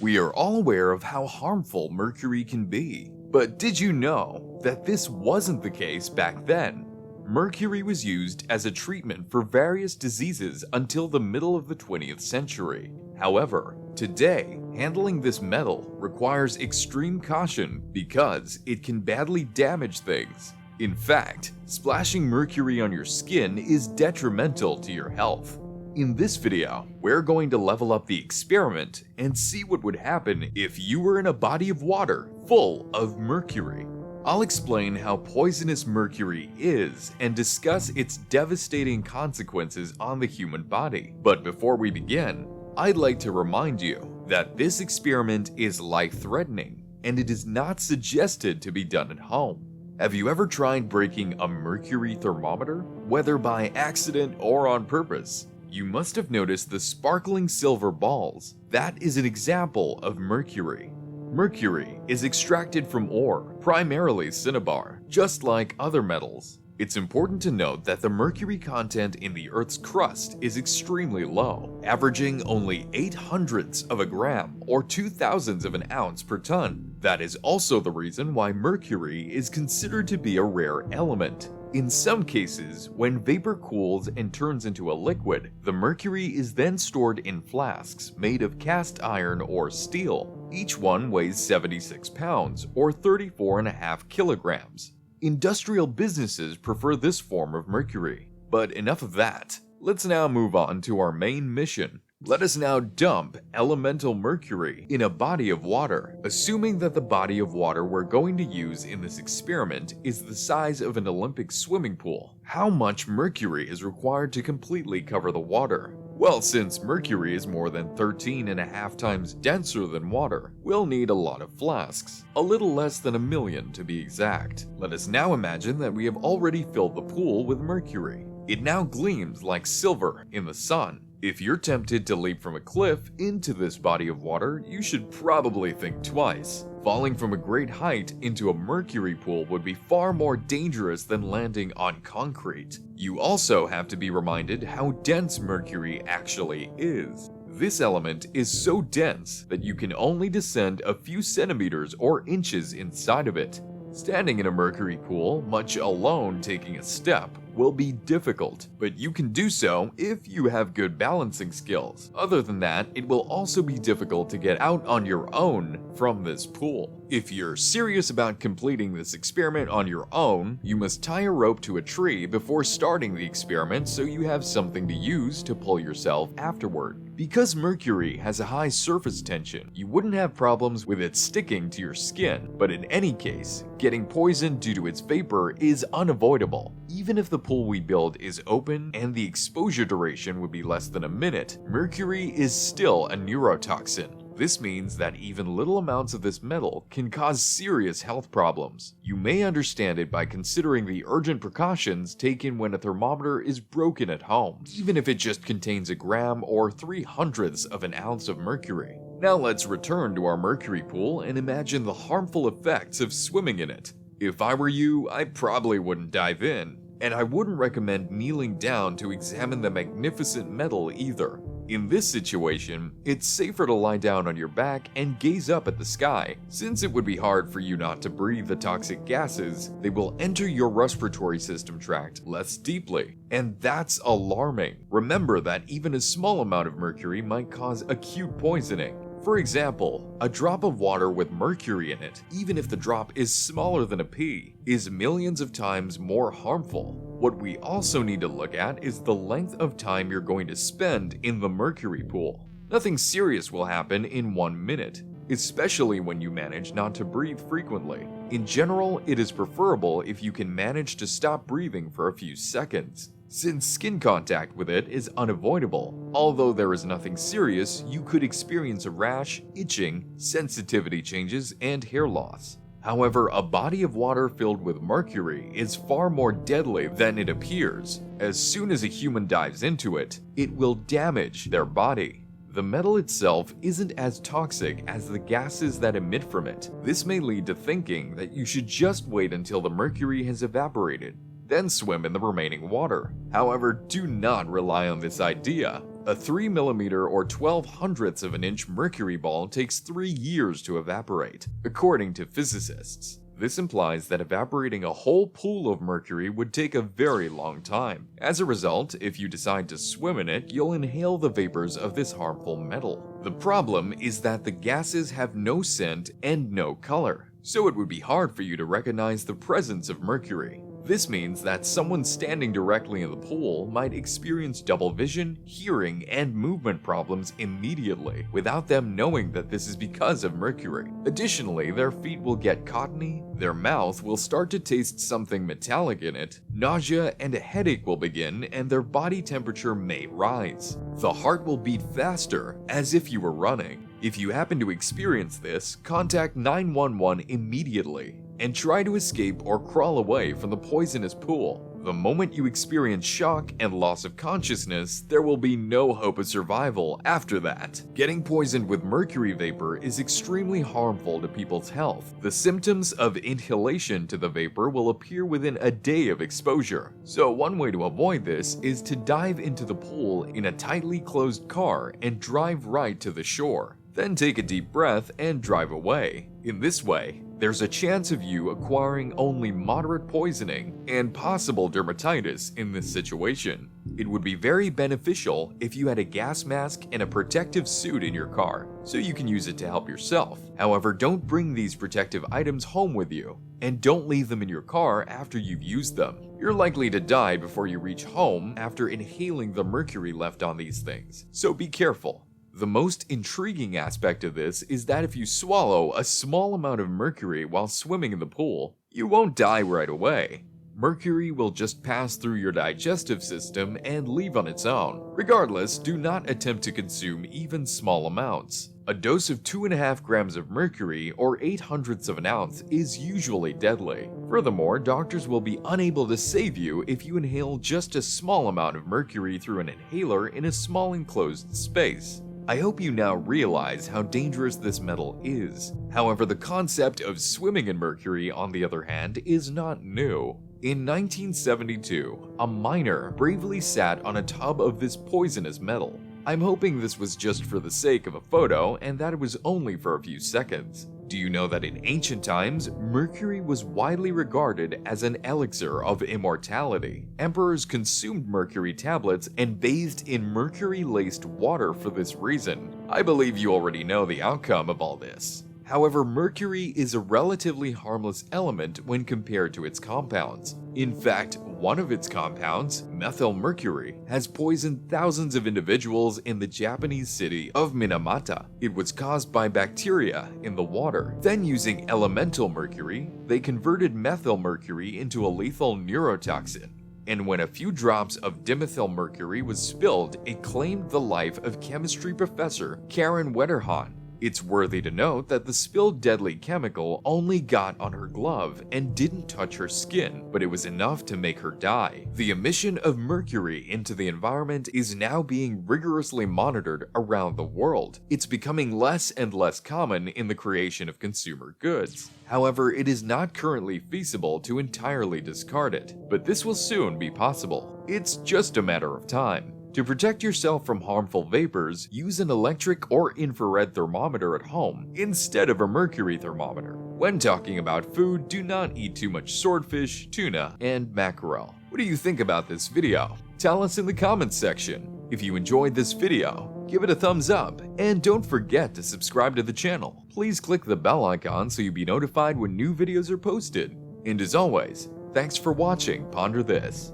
We are all aware of how harmful mercury can be, but did you know that this wasn't the case back then? Mercury was used as a treatment for various diseases until the middle of the 20th century. However, today, handling this metal requires extreme caution because it can badly damage things. In fact, splashing mercury on your skin is detrimental to your health. In this video, we're going to level up the experiment and see what would happen if you were in a body of water full of mercury. I'll explain how poisonous mercury is and discuss its devastating consequences on the human body. But before we begin, I'd like to remind you that this experiment is life-threatening and it is not suggested to be done at home. Have you ever tried breaking a mercury thermometer, whether by accident or on purpose? You must have noticed the sparkling silver balls. That is an example of mercury. Mercury is extracted from ore, primarily cinnabar, just like other metals. It's important to note that the mercury content in the Earth's crust is extremely low, averaging only 0.08 of a gram or 0.02 of an ounce per ton. That is also the reason why mercury is considered to be a rare element. In some cases, when vapor cools and turns into a liquid, the mercury is then stored in flasks made of cast iron or steel. Each one weighs 76 pounds or 34.5 kilograms. Industrial businesses prefer this form of mercury. But enough of that. Let's now move on to our main mission. Let us now dump elemental mercury in a body of water, assuming that the body of water we're going to use in this experiment is the size of an Olympic swimming pool. How much mercury is required to completely cover the water? Well, since mercury is more than 13.5 times denser than water, we'll need a lot of flasks, a little less than 1 million to be exact. Let us now imagine that we have already filled the pool with mercury. It now gleams like silver in the sun. If you're tempted to leap from a cliff into this body of water, you should probably think twice. Falling from a great height into a mercury pool would be far more dangerous than landing on concrete. You also have to be reminded how dense mercury actually is. This element is so dense that you can only descend a few centimeters or inches inside of it. Standing in a mercury pool, much alone taking a step, will be difficult, but you can do so if you have good balancing skills. Other than that, it will also be difficult to get out on your own from this pool. If you're serious about completing this experiment on your own, you must tie a rope to a tree before starting the experiment so you have something to use to pull yourself afterward. Because mercury has a high surface tension, you wouldn't have problems with it sticking to your skin, but in any case, getting poisoned due to its vapor is unavoidable. Even if the pool we build is open and the exposure duration would be less than a minute, mercury is still a neurotoxin. This means that even little amounts of this metal can cause serious health problems. You may understand it by considering the urgent precautions taken when a thermometer is broken at home, even if it just contains a gram or 0.03 of an ounce of mercury. Now let's return to our mercury pool and imagine the harmful effects of swimming in it. If I were you, I probably wouldn't dive in, and I wouldn't recommend kneeling down to examine the magnificent metal either. In this situation, it's safer to lie down on your back and gaze up at the sky. Since it would be hard for you not to breathe the toxic gases, they will enter your respiratory system tract less deeply, and that's alarming. Remember that even a small amount of mercury might cause acute poisoning. For example, a drop of water with mercury in it, even if the drop is smaller than a pea, is millions of times more harmful. What we also need to look at is the length of time you're going to spend in the mercury pool. Nothing serious will happen in 1 minute, especially when you manage not to breathe frequently. In general, it is preferable if you can manage to stop breathing for a few seconds, since skin contact with it is unavoidable. Although there is nothing serious, you could experience a rash, itching, sensitivity changes, and hair loss. However, a body of water filled with mercury is far more deadly than it appears. As soon as a human dives into it, it will damage their body. The metal itself isn't as toxic as the gases that emit from it. This may lead to thinking that you should just wait until the mercury has evaporated, then swim in the remaining water. However, do not rely on this idea. A 3mm or 12/100ths of an inch mercury ball takes 3 years to evaporate, according to physicists. This implies that evaporating a whole pool of mercury would take a very long time. As a result, if you decide to swim in it, you'll inhale the vapors of this harmful metal. The problem is that the gases have no scent and no color, so it would be hard for you to recognize the presence of mercury. This means that someone standing directly in the pool might experience double vision, hearing, and movement problems immediately, without them knowing that this is because of mercury. Additionally, their feet will get cottony, their mouth will start to taste something metallic in it, nausea and a headache will begin, and their body temperature may rise. The heart will beat faster, as if you were running. If you happen to experience this, contact 911 immediately and try to escape or crawl away from the poisonous pool. The moment you experience shock and loss of consciousness, there will be no hope of survival after that. Getting poisoned with mercury vapor is extremely harmful to people's health. The symptoms of inhalation to the vapor will appear within a day of exposure. So one way to avoid this is to dive into the pool in a tightly closed car and drive right to the shore. Then take a deep breath and drive away. In this way, there's a chance of you acquiring only moderate poisoning and possible dermatitis in this situation. It would be very beneficial if you had a gas mask and a protective suit in your car, so you can use it to help yourself. However, don't bring these protective items home with you, and don't leave them in your car after you've used them. You're likely to die before you reach home after inhaling the mercury left on these things, so be careful. The most intriguing aspect of this is that if you swallow a small amount of mercury while swimming in the pool, you won't die right away. Mercury will just pass through your digestive system and leave on its own. Regardless, do not attempt to consume even small amounts. A dose of 2.5 grams of mercury, or 0.08 of an ounce, is usually deadly. Furthermore, doctors will be unable to save you if you inhale just a small amount of mercury through an inhaler in a small enclosed space. I hope you now realize how dangerous this metal is. However, the concept of swimming in mercury, on the other hand, is not new. In 1972, a miner bravely sat on a tub of this poisonous metal. I'm hoping this was just for the sake of a photo and that it was only for a few seconds. Do you know that in ancient times, mercury was widely regarded as an elixir of immortality? Emperors consumed mercury tablets and bathed in mercury-laced water for this reason. I believe you already know the outcome of all this. However, mercury is a relatively harmless element when compared to its compounds. In fact, one of its compounds, methylmercury, has poisoned thousands of individuals in the Japanese city of Minamata. It was caused by bacteria in the water. Then, using elemental mercury, they converted methylmercury into a lethal neurotoxin. And when a few drops of dimethylmercury was spilled, it claimed the life of chemistry professor Karen Wetterhahn. It's worthy to note that the spilled deadly chemical only got on her glove and didn't touch her skin, but it was enough to make her die. The emission of mercury into the environment is now being rigorously monitored around the world. It's becoming less and less common in the creation of consumer goods. However, it is not currently feasible to entirely discard it, but this will soon be possible. It's just a matter of time. To protect yourself from harmful vapors, use an electric or infrared thermometer at home instead of a mercury thermometer. When talking about food, do not eat too much swordfish, tuna, and mackerel. What do you think about this video? Tell us in the comments section. If you enjoyed this video, give it a thumbs up, and don't forget to subscribe to the channel. Please click the bell icon so you'll be notified when new videos are posted. And as always, thanks for watching Ponder This.